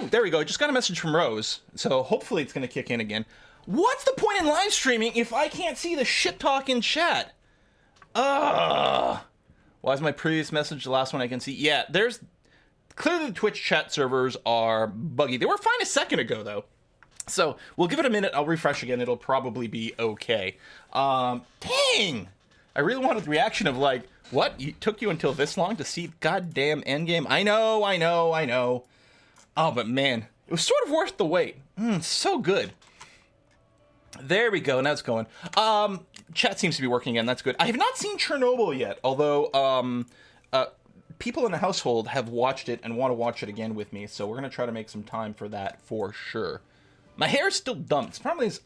Oh, there we go. Just got a message from Rose. So hopefully it's going to kick in again. What's the point in live streaming if I can't see the shit talk in chat? Why is my previous message the last one I can see? Yeah, there's... Clearly the Twitch chat servers are buggy. They were fine a second ago, though. So we'll give it a minute. I'll refresh again. It'll probably be okay. Dang! I really wanted the reaction of like, what? It took you until this long to see goddamn Endgame? I know. Oh, but man, it was sort of worth the wait. So good. There we go. Now it's going. Chat seems to be working again. That's good. I have not seen Chernobyl yet, although people in the household have watched it and want to watch it again with me, so we're going to try to make some time for that for sure. My hair is still dumped. The problem is,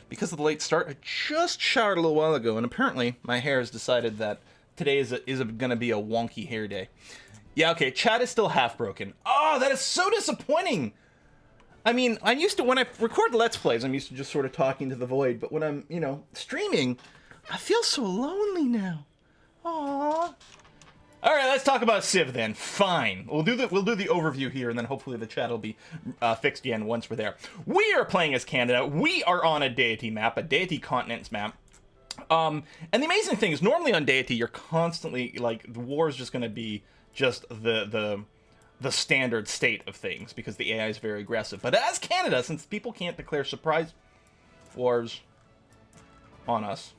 because of the late start, I just showered a little while ago, and apparently my hair has decided that today is going to be a wonky hair day. Yeah, okay, chat is still half broken. Oh, that is so disappointing! I mean, I'm used to, when I record Let's Plays, I'm used to just sort of talking to the void, but when I'm, streaming, I feel so lonely now. Aww. All right, let's talk about Civ then. Fine. We'll do the overview here, and then hopefully the chat will be fixed again once we're there. We are playing as Canada. We are on a deity map, a deity continents map. And the amazing thing is, normally on deity, you're constantly, like, the war is just going to be just the standard state of things, because the AI is very aggressive. But as Canada, since people can't declare surprise wars on us,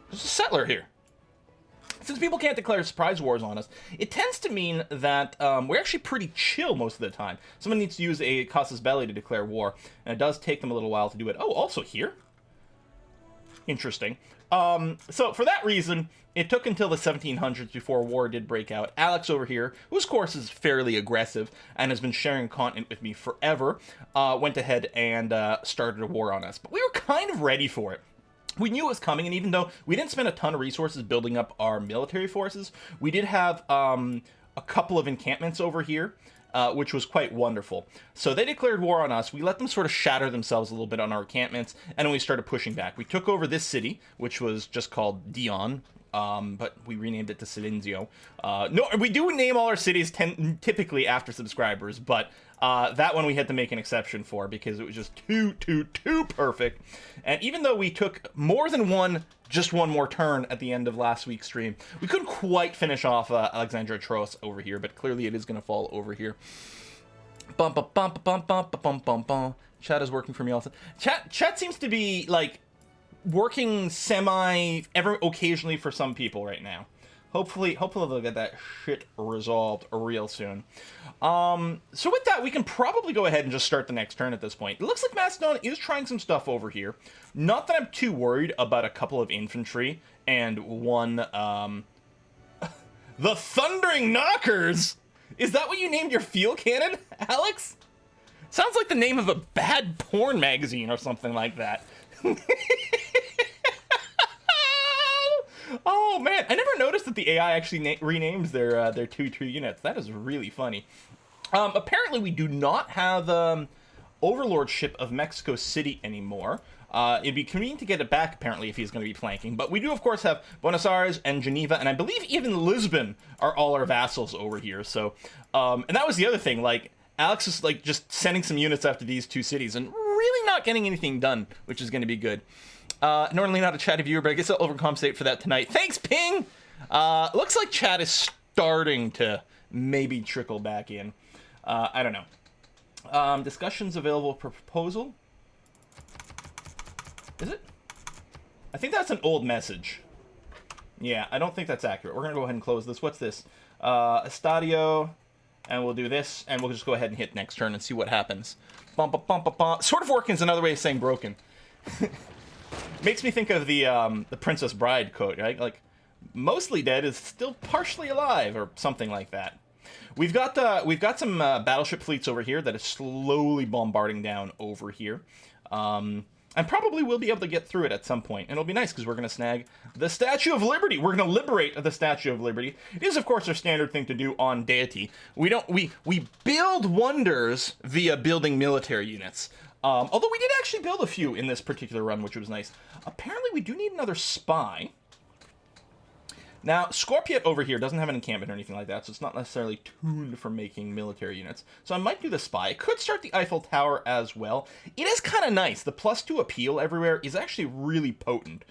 there's a settler here. Since people can't declare surprise wars on us, it tends to mean that we're actually pretty chill most of the time. Someone needs to use a casus belli to declare war, and it does take them a little while to do it. Oh, also here? Interesting. So for that reason, it took until the 1700s before war did break out. Alex over here, whose course is fairly aggressive and has been sharing content with me forever, went ahead and started a war on us. But we were kind of ready for it. We knew it was coming, and even though we didn't spend a ton of resources building up our military forces, we did have a couple of encampments over here, which was quite wonderful. So they declared war on us. We let them sort of shatter themselves a little bit on our encampments, and then we started pushing back. We took over this city, which was just called Dion, but we renamed it to Silencio. No, we do name all our cities typically after subscribers, but that one we had to make an exception for because it was just too perfect. And even though we took more than one more turn at the end of last week's stream, we couldn't quite finish off Alexandria Troas over here, but clearly it is going to fall over here. Bum bum bum bum bum bum bum bum. Chat is working for me also. Chat seems to be like working ever occasionally for some people right now. Hopefully they'll get that shit resolved real soon. So with that, we can probably go ahead and just start the next turn at this point. It looks like Macedon is trying some stuff over here. Not that I'm too worried about a couple of infantry and one, the Thundering Knockers! Is that what you named your field cannon, Alex? Sounds like the name of a bad porn magazine or something like that. Oh man, I never noticed that the AI actually renames their 2-2 units. That is really funny. Apparently we do not have overlordship of Mexico City anymore. It'd be convenient to get it back apparently if he's going to be flanking, but we do of course have Buenos Aires and Geneva, and I believe even Lisbon are all our vassals over here. So and that was the other thing, like Alex is like just sending some units after these two cities and really not getting anything done, which is going to be good. Normally not a chatty viewer, but I guess I'll overcompensate for that tonight. Thanks, Ping! Looks like chat is starting to maybe trickle back in. I don't know. Discussions available for proposal. Is it? I think that's an old message. Yeah, I don't think that's accurate. We're going to go ahead and close this. What's this? Estadio. And we'll do this, and we'll just go ahead and hit next turn and see what happens. Bum, bum, bum, bum, bum. Sort of working is another way of saying broken. Makes me think of the Princess Bride quote, right? Like, mostly dead is still partially alive, or something like that. We've got some battleship fleets over here that is slowly bombarding down over here. And probably we'll be able to get through it at some point. And it'll be nice because we're going to snag the Statue of Liberty. We're going to liberate the Statue of Liberty. It is, of course, our standard thing to do on deity. We build wonders via building military units. Although we did actually build a few in this particular run, which was nice. Apparently, we do need another spy. Now, Scorpion over here doesn't have an encampment or anything like that, so it's not necessarily tuned for making military units. So I might do the Spy. I could start the Eiffel Tower as well. It is kind of nice. The +2 appeal everywhere is actually really potent.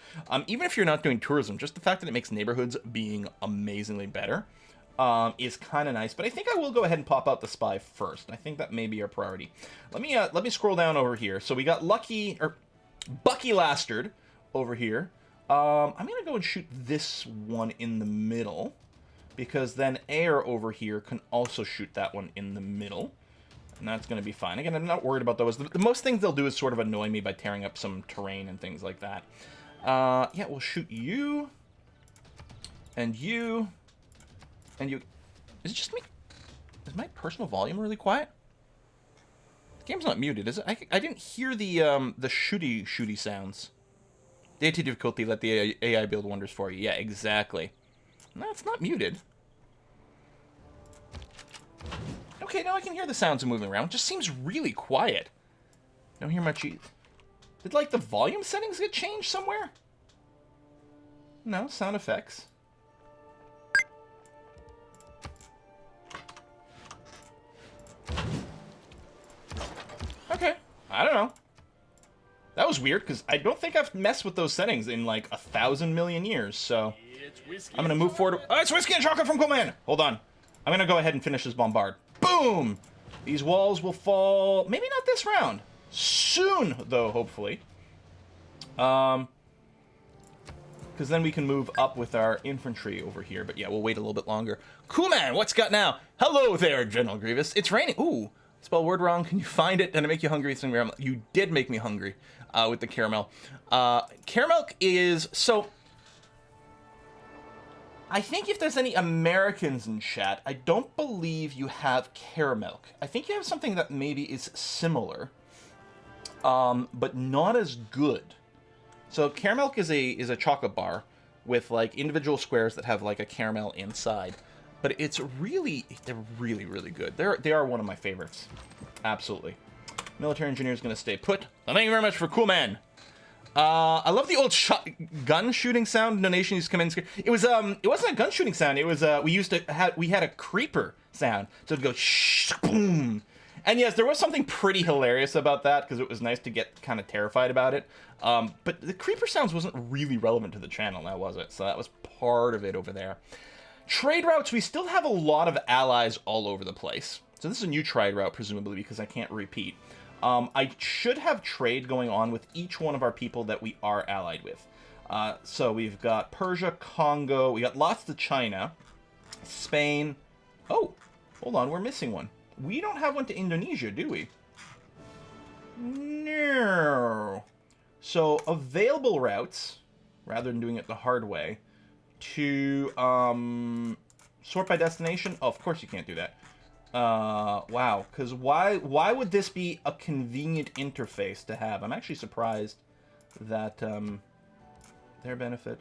Even if you're not doing tourism, just the fact that it makes neighborhoods being amazingly better is kind of nice. But I think I will go ahead and pop out the Spy first. I think that may be our priority. Let me scroll down over here. So we got Bucky Lastard over here. I'm going to go and shoot this one in the middle, because then Air over here can also shoot that one in the middle, and that's going to be fine. Again, I'm not worried about those. The most things they'll do is sort of annoy me by tearing up some terrain and things like that. Yeah, we'll shoot you, and you, and you. Is it just me? Is my personal volume really quiet? The game's not muted, is it? I didn't hear the shooty sounds. DEITY difficulty, let the AI build wonders for you. Yeah, exactly. No, it's not muted. Okay, now I can hear the sounds of moving around. It just seems really quiet. Don't hear much either. Did, like, the volume settings get changed somewhere? No, sound effects. Okay, I don't know. That was weird, because I don't think I've messed with those settings in, like, 1,000 million years, so I'm going to move forward. Oh, it's Whiskey and Chocolate from Coleman! Hold on. I'm going to go ahead and finish this bombard. Boom! These walls will fall, maybe not this round. Soon, though, hopefully. Because then we can move up with our infantry over here, but yeah, we'll wait a little bit longer. Cool, man, what's got now? Hello there, General Grievous. It's raining. Ooh, spell word wrong. Can you find it? Did it make you hungry? You did make me hungry. With the caramel. Caramel is... So, I think if there's any Americans in chat, I don't believe you have caramel. I think you have something that maybe is similar, but not as good. So, caramel is a chocolate bar with, like, individual squares that have, like, a caramel inside. But they're really, really good. They are one of my favorites. Absolutely. Military engineer is going to stay put. Thank you very much for Cool Man. I love the old gun shooting sound. Donation used to come in. It wasn't a gun shooting sound. It was we had a creeper sound. So it'd go shh, boom. And yes, there was something pretty hilarious about that, because it was nice to get kind of terrified about it. But the creeper sounds wasn't really relevant to the channel, now was it? So that was part of it over there. Trade routes, we still have a lot of allies all over the place. So this is a new trade route, presumably, because I can't repeat. I should have trade going on with each one of our people that we are allied with. So we've got Persia, Congo, we got lots to China, Spain. Oh, hold on, we're missing one. We don't have one to Indonesia, do we? No. So available routes, rather than doing it the hard way, to sort by destination. Oh, of course you can't do that. Wow, because why would this be a convenient interface to have? I'm actually surprised that their benefit.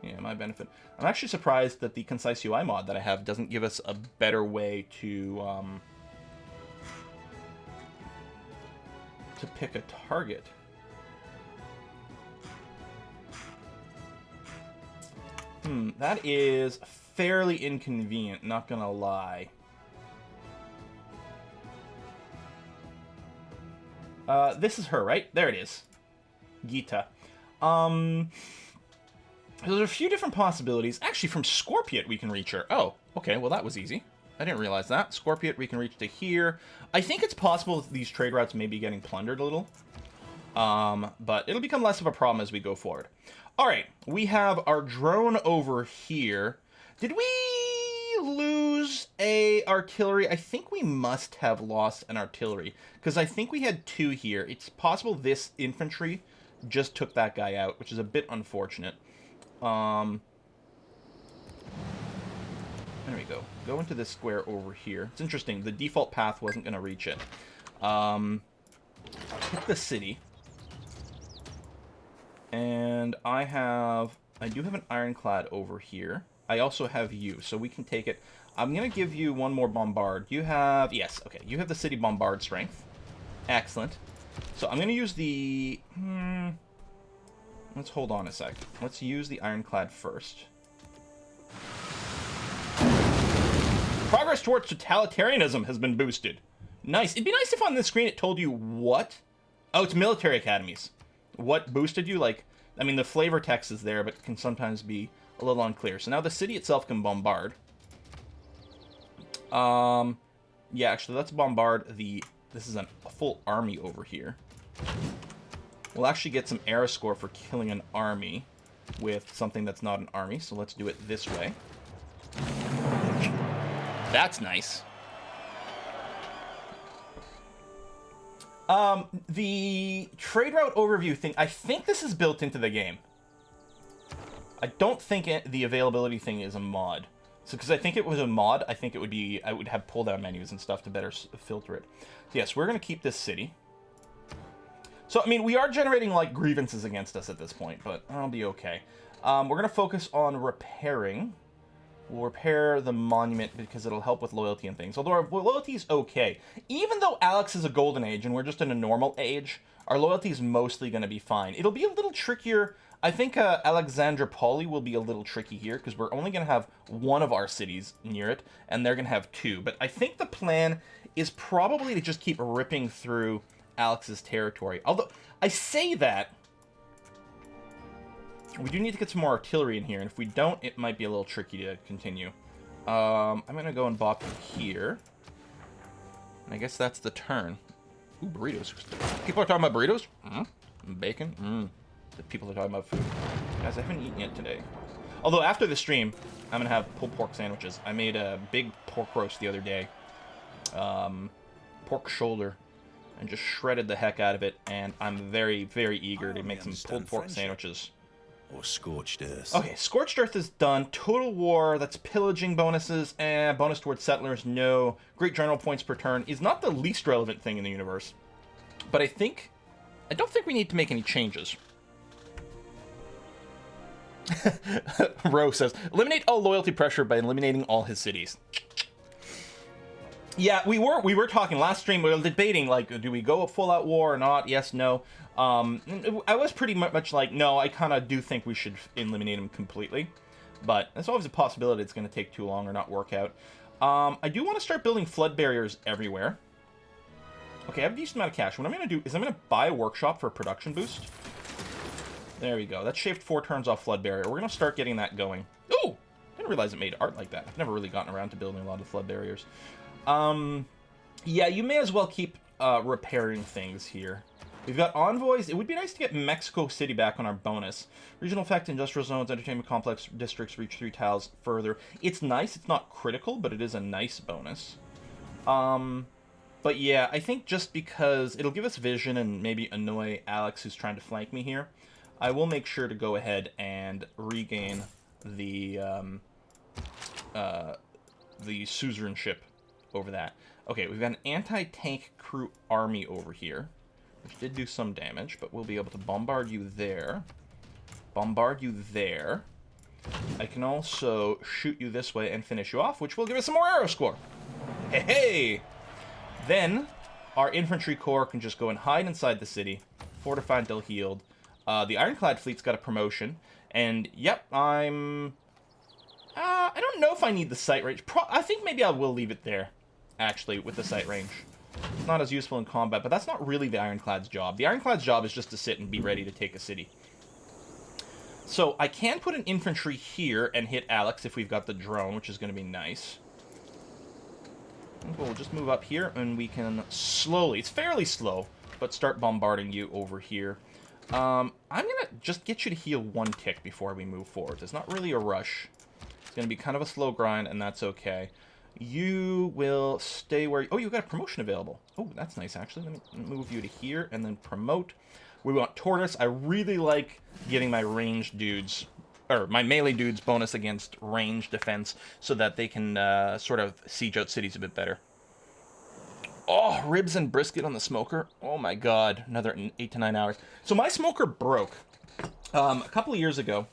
Yeah, my benefit. I'm actually surprised that the concise UI mod that I have doesn't give us a better way to pick a target. That is fairly inconvenient, not gonna lie. This is her, right? There it is. Gita. There's a few different possibilities. Actually, from Scorpion we can reach her. Oh, okay, well that was easy. I didn't realize that. Scorpion we can reach to here. I think it's possible that these trade routes may be getting plundered a little. But it'll become less of a problem as we go forward. Alright, we have our drone over here. Did we lose a artillery? I think we must have lost an artillery, because I think we had two here. It's possible this infantry just took that guy out, which is a bit unfortunate. There we go. Go into this square over here. It's interesting. The default path wasn't going to reach it. Hit the city. And I do have an Ironclad over here. I also have you, so we can take it. I'm going to give you one more bombard. You have... Yes, okay. You have the city bombard strength. Excellent. So I'm going to use the... Let's hold on a sec. Let's use the Ironclad first. Progress towards totalitarianism has been boosted. Nice. It'd be nice if on this screen it told you what. Oh, it's military academies. What boosted you? Like, I mean, the flavor text is there, but can sometimes be a little unclear. So now the city itself can bombard. Yeah, actually, let's bombard the... This is a full army over here. We'll actually get some era score for killing an army with something that's not an army. So let's do it this way. That's nice. The trade route overview thing, I think this is built into the game. I don't think the availability thing is a mod. So, because I think it was a mod, I think it would be, I would have pull-down menus and stuff to better filter it. So yes, we're going to keep this city. So, I mean, we are generating, like, grievances against us at this point, but I'll be okay. We're going to focus on repairing. We'll repair the monument because it'll help with loyalty and things. Although our loyalty is okay. Even though Alex is a golden age and we're just in a normal age, our loyalty is mostly going to be fine. It'll be a little trickier. I think Alexandropoli will be a little tricky here because we're only going to have one of our cities near it, and they're going to have two. But I think the plan is probably to just keep ripping through Alex's territory. Although, I say that, we do need to get some more artillery in here, and if we don't, it might be a little tricky to continue. I'm going to go and bop here. And I guess that's the turn. Ooh, burritos. People are talking about burritos? Bacon? The people are talking about food. Guys, I haven't eaten yet today. Although, after the stream, I'm going to have pulled pork sandwiches. I made a big pork roast the other day. Pork shoulder. And just shredded the heck out of it, and I'm very, very eager to make some pulled pork sandwiches. Or scorched earth. Okay, scorched earth is done. Total war, that's pillaging bonuses, and bonus towards settlers, no. Great general points per turn is not the least relevant thing in the universe. But I don't think we need to make any changes. Ro says, eliminate all loyalty pressure by eliminating all his cities. Yeah, we were talking last stream, we were debating, like, do we go full out war or not? Yes, no. I was pretty much like, no, I kind of do think we should eliminate him completely. But there's always a possibility it's going to take too long or not work out. I do want to start building flood barriers everywhere. Okay, I have a decent amount of cash. What I'm going to do is I'm going to buy a workshop for a production boost. There we go. That shaved 4 turns off flood barrier. We're going to start getting that going. Ooh! Didn't realize it made art like that. I've never really gotten around to building a lot of flood barriers. Yeah, you may as well keep repairing things here. We've got envoys. It would be nice to get Mexico City back on our bonus. Regional effect, industrial zones, entertainment complex, districts reach 3 tiles further. It's nice. It's not critical, but it is a nice bonus. But yeah, I think just because it'll give us vision and maybe annoy Alex who's trying to flank me here, I will make sure to go ahead and regain the suzerainship over that. Okay, we've got an anti-tank crew army over here, which did do some damage, but we'll be able to bombard you there. Bombard you there. I can also shoot you this way and finish you off, which will give us some more arrow score. Hey, hey! Then, our infantry corps can just go and hide inside the city, fortify until healed. The Ironclad fleet's got a promotion, and yep, I don't know if I need the sight range. I think maybe I will leave it there, actually, with the sight range. It's not as useful in combat, but that's not really the Ironclad's job. The Ironclad's job is just to sit and be ready to take a city. So I can put an infantry here and hit Alex if we've got the drone, which is going to be nice. We'll just move up here, and we can slowly, it's fairly slow, but start bombarding you over here. I'm going to just get you to heal 1 tick before we move forward. It's not really a rush. It's going to be kind of a slow grind, and that's okay. You will stay where... Oh, you've got a promotion available. Oh, that's nice, actually. Let me move you to here and then promote. We want Tortoise. I really like getting my ranged dudes, or my melee dudes bonus against range defense so that they can sort of siege out cities a bit better. Oh, ribs and brisket on the smoker. Oh my god, another 8 to 9 hours. So my smoker broke a couple of years ago.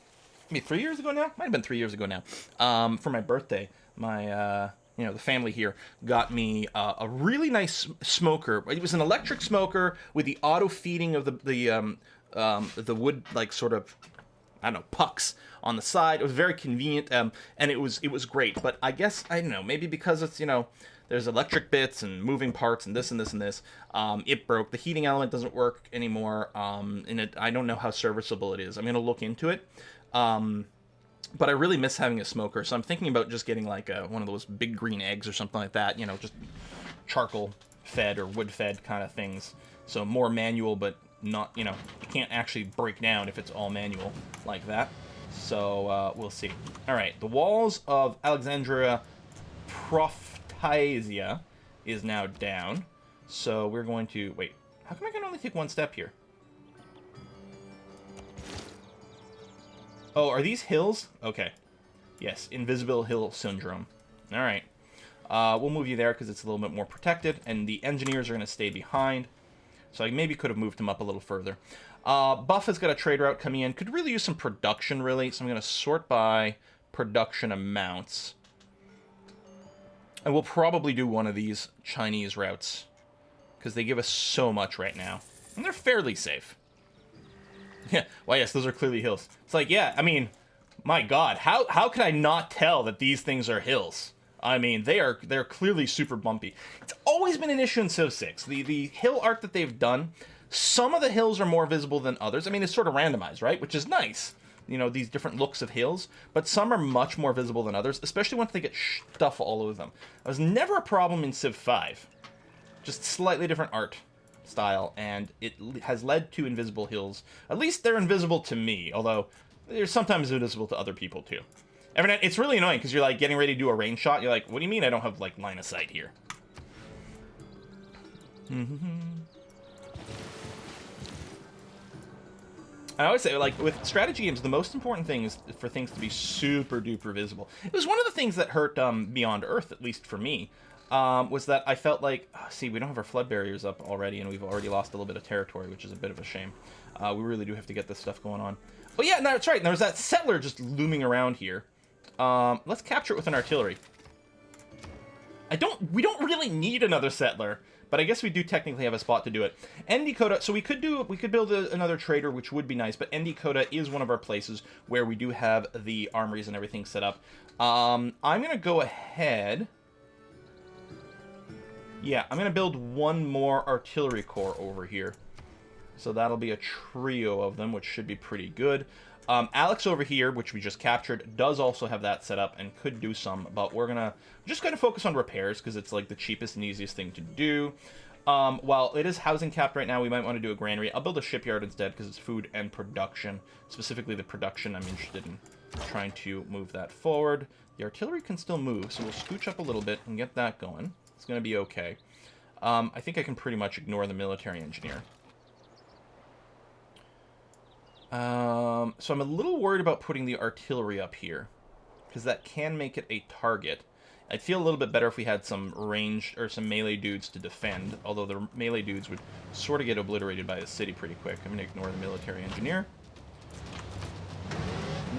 I mean, 3 years ago now? Might have been 3 years ago now. For my birthday, my... the family here got me a really nice smoker. It was an electric smoker with the auto feeding of the the wood, like, sort of, I don't know, pucks on the side. It was very convenient, and it was great. But I guess, I don't know, maybe because it's, there's electric bits and moving parts and this and this and this, it broke. The heating element doesn't work anymore, and I don't know how serviceable it is. I'm going to look into it. But I really miss having a smoker, so I'm thinking about just getting like one of those big green eggs or something like that, just charcoal fed or wood fed kind of things. So more manual, but not, it can't actually break down if it's all manual like that. So we'll see. All right, the walls of Alexandria Proftasia is now down. So we're going to, wait, how come I can only take one step here? Oh, are these hills? Okay. Yes, Invisible Hill Syndrome. All right. We'll move you there because it's a little bit more protected, and the engineers are going to stay behind. So I maybe could have moved them up a little further. Buff has got a trade route coming in. Could really use some production, really. So I'm going to sort by production amounts. And we'll probably do one of these Chinese routes because they give us so much right now. And they're fairly safe. Yeah, well, yes, those are clearly hills. It's like, yeah, I mean, my God, how can I not tell that these things are hills? I mean, they're clearly super bumpy. It's always been an issue in Civ 6. The hill art that they've done, some of the hills are more visible than others. I mean, it's sort of randomized, right? Which is nice, these different looks of hills. But some are much more visible than others, especially once they get stuff all over them. That was never a problem in Civ 5. Just slightly different art style, and it has led to invisible hills. At least they're invisible to me, although they're sometimes invisible to other people too. It's really annoying because you're like getting ready to do a range shot. You're like, what do you mean I don't have like line of sight here? I always say, like, with strategy games, the most important thing is for things to be super duper visible. It was one of the things that hurt Beyond Earth, at least for me. Was that I felt like, see, we don't have our flood barriers up already, and we've already lost a little bit of territory, which is a bit of a shame. We really do have to get this stuff going on. Oh yeah, no, that's right. There's that settler just looming around here. Let's capture it with an artillery. We don't really need another settler, but I guess we do technically have a spot to do it. Ndcoda, so we could build another trader, which would be nice, but Ndcoda is one of our places where we do have the armories and everything set up. I'm gonna go ahead. Yeah, I'm going to build one more artillery corps over here. So that'll be a trio of them, which should be pretty good. Alex over here, which we just captured, does also have that set up and could do some, but we're just going to focus on repairs because it's like the cheapest and easiest thing to do. While it is housing capped right now, we might want to do a granary. I'll build a shipyard instead because it's food and production. Specifically the production, I'm interested in trying to move that forward. The artillery can still move, so we'll scooch up a little bit and get that going. It's going to be okay. I think I can pretty much ignore the military engineer. So I'm a little worried about putting the artillery up here, because that can make it a target. I'd feel a little bit better if we had some range or some melee dudes to defend, although the melee dudes would sort of get obliterated by the city pretty quick. I'm going to ignore the military engineer.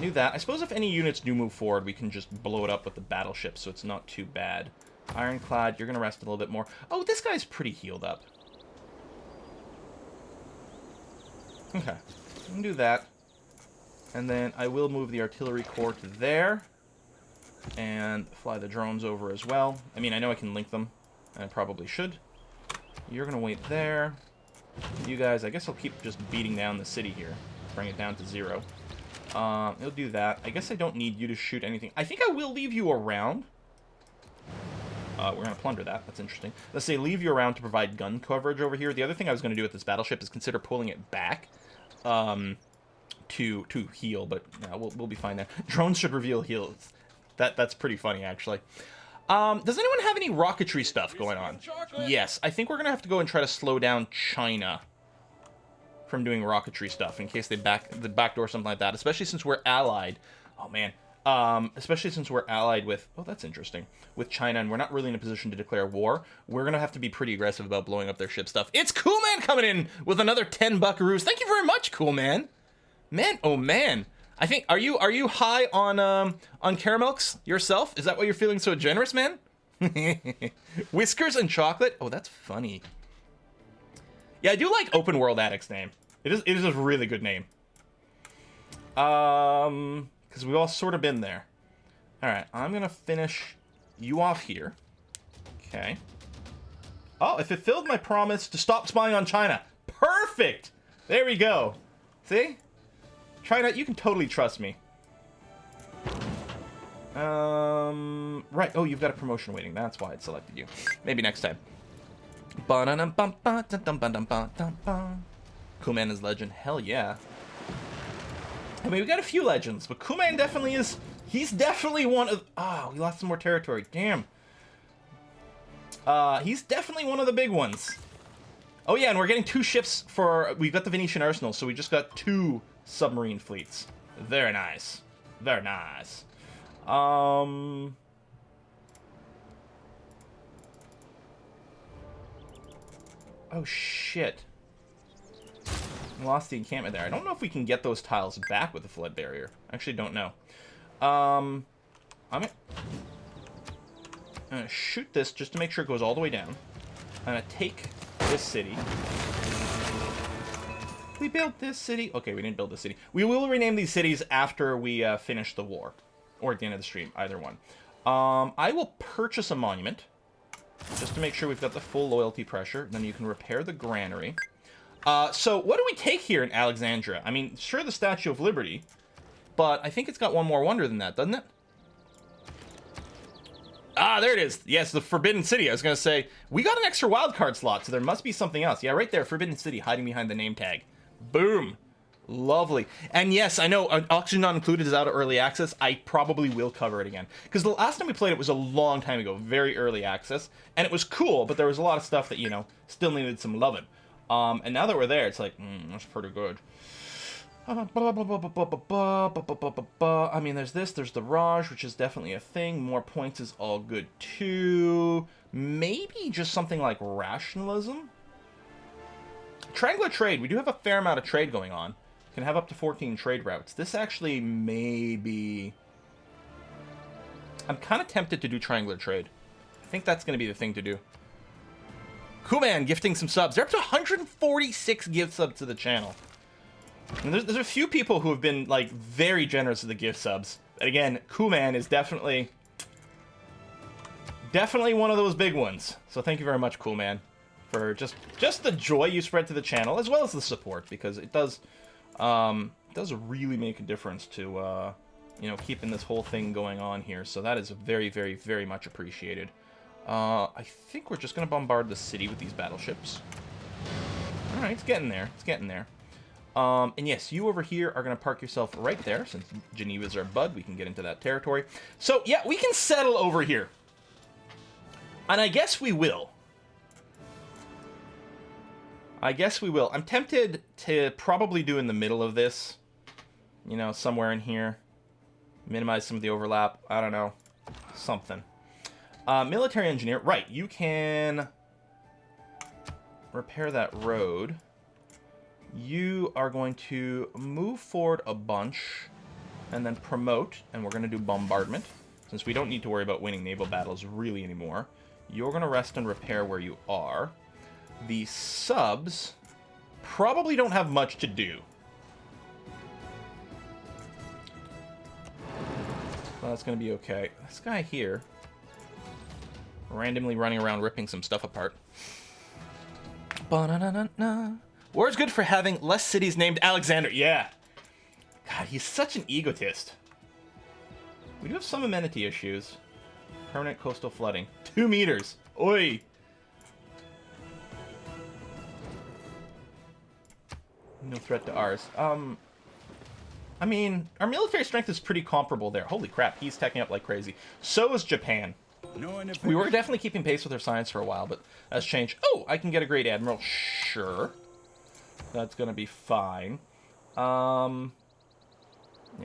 Knew that. I suppose if any units do move forward, we can just blow it up with the battleship, so it's not too bad. Ironclad, you're going to rest a little bit more. Oh, this guy's pretty healed up. Okay, I can do that. And then I will move the artillery corps to there. And fly the drones over as well. I mean, I know I can link them. And I probably should. You're going to wait there. You guys, I guess I'll keep just beating down the city here. Bring it down to 0. It'll do that. I guess I don't need you to shoot anything. I think I will leave you around. We're going to plunder that. That's interesting. Let's say leave you around to provide gun coverage over here. The other thing I was going to do with this battleship is consider pulling it back to heal, but yeah, we'll be fine there. Drones should reveal heals. That's pretty funny, actually. Does anyone have any rocketry stuff going on? Yes, I think we're going to have to go and try to slow down China from doing rocketry stuff in case they backdoor something like that, especially since we're allied. Oh, man. Especially since we're allied with, oh, that's interesting, with China, and we're not really in a position to declare war. We're going to have to be pretty aggressive about blowing up their ship stuff. It's Cool Man coming in with another 10 buckaroos. Thank you very much, Cool Man. Man, oh man. I think, are you high on caramels yourself? Is that why you're feeling so generous, man? Whiskers and chocolate? Oh, that's funny. Yeah, I do like Open World Addict's name. It is a really good name. Because we've all sort of been there. Alright, I'm gonna finish you off here. Okay. Oh, if it filled my promise to stop spying on China. Perfect! There we go. See? China, you can totally trust me. Right. Oh, you've got a promotion waiting. That's why it selected you. Maybe next time. Kuman is legend. Hell yeah. I mean, we got a few legends, but Kuman definitely is... He's definitely one of... Ah, we lost some more territory. Damn. He's definitely one of the big ones. Oh yeah, and we're getting 2 ships for... We've got the Venetian Arsenal, so we just got 2 submarine fleets. Very nice. Very nice. Oh shit. We lost the encampment there. I don't know if we can get those tiles back with the flood barrier. I actually don't know. I'm gonna shoot this just to make sure it goes all the way down. I'm gonna take this city. We built this city. Okay, we didn't build this city. We will rename these cities after we finish the war. Or at the end of the stream, either one. I will purchase a monument. Just to make sure we've got the full loyalty pressure. Then you can repair the granary. So, what do we take here in Alexandria? I mean, sure, the Statue of Liberty. But I think it's got one more wonder than that, doesn't it? Ah, there it is. Yes, the Forbidden City. I was going to say, we got an extra wildcard slot, so there must be something else. Yeah, right there, Forbidden City, hiding behind the name tag. Boom. Lovely. And yes, I know, Oxygen Not Included is out of early access. I probably will cover it again. Because the last time we played it was a long time ago, very early access. And it was cool, but there was a lot of stuff that, you know, still needed some loving. And now that we're there, it's like, that's pretty good. I mean, there's this, there's the Raj, which is definitely a thing. More points is all good, too. Maybe just something like rationalism? Triangular trade. We do have a fair amount of trade going on. Can have up to 14 trade routes. This actually may be... I'm kind of tempted to do triangular trade. I think that's going to be the thing to do. Kuman gifting some subs. They're up to 146 gift subs to the channel. And there's a few people who have been, like, very generous with the gift subs. But again, Kuman is definitely one of those big ones. So thank you very much, Kuman, for just the joy you spread to the channel, as well as the support, because it does really make a difference to, you know, keeping this whole thing going on here. So that is very, very, very much appreciated. I think we're just going to bombard the city with these battleships. Alright, it's getting there. It's getting there. And yes, you over here are going to park yourself right there. Since Geneva's our bud, we can get into that territory. So, yeah, we can settle over here. And I guess we will. I'm tempted to probably do in the middle of this. You know, somewhere in here. Minimize some of the overlap. I don't know. Something. Military engineer. Right, you can repair that road. You are going to move forward a bunch and then promote, and we're going to do bombardment. Since we don't need to worry about winning naval battles really anymore. You're going to rest and repair where you are. The subs probably don't have much to do. So that's going to be okay. This guy here, randomly running around ripping some stuff apart. Ba-na-na-na-na. War is good for having less cities named Alexander. Yeah. God, he's such an egotist. We do have some amenity issues. Permanent coastal flooding. 2 meters. Oi. No threat to ours. I mean, our military strength is pretty comparable there. Holy crap, he's teching up like crazy. So is Japan. We were definitely keeping pace with our science for a while, but that's changed. Oh, I can get a great admiral. Sure. That's gonna be fine. Yeah,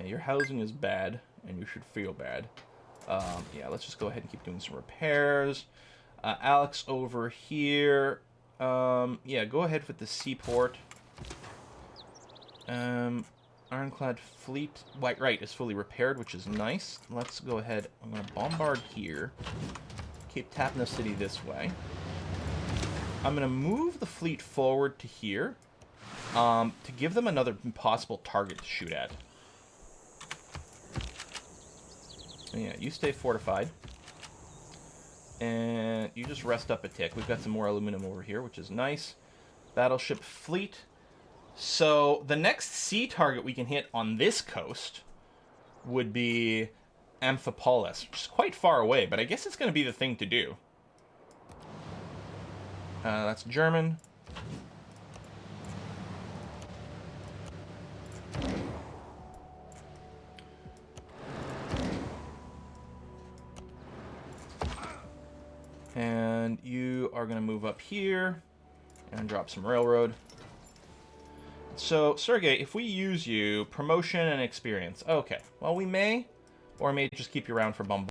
your housing is bad, and you should feel bad. Yeah, let's just go ahead and keep doing some repairs. Alex over here. Yeah, go ahead with the Seaport. Ironclad Fleet, right, is fully repaired, which is nice. Let's go ahead. I'm gonna bombard here. Keep tapping the city this way. I'm gonna move the fleet forward to here. to give them another possible target to shoot at. Yeah, you stay fortified. And you just rest up a tick. We've got some more aluminum over here, which is nice. Battleship fleet. So the next sea target we can hit on this coast would be Amphipolis, which is quite far away, but I guess it's going to be the thing to do. That's German. And you are going to move up here and drop some railroad. So, Sergey, if we use you, promotion and experience. Okay, well, we may, or may just keep you around for bombardment.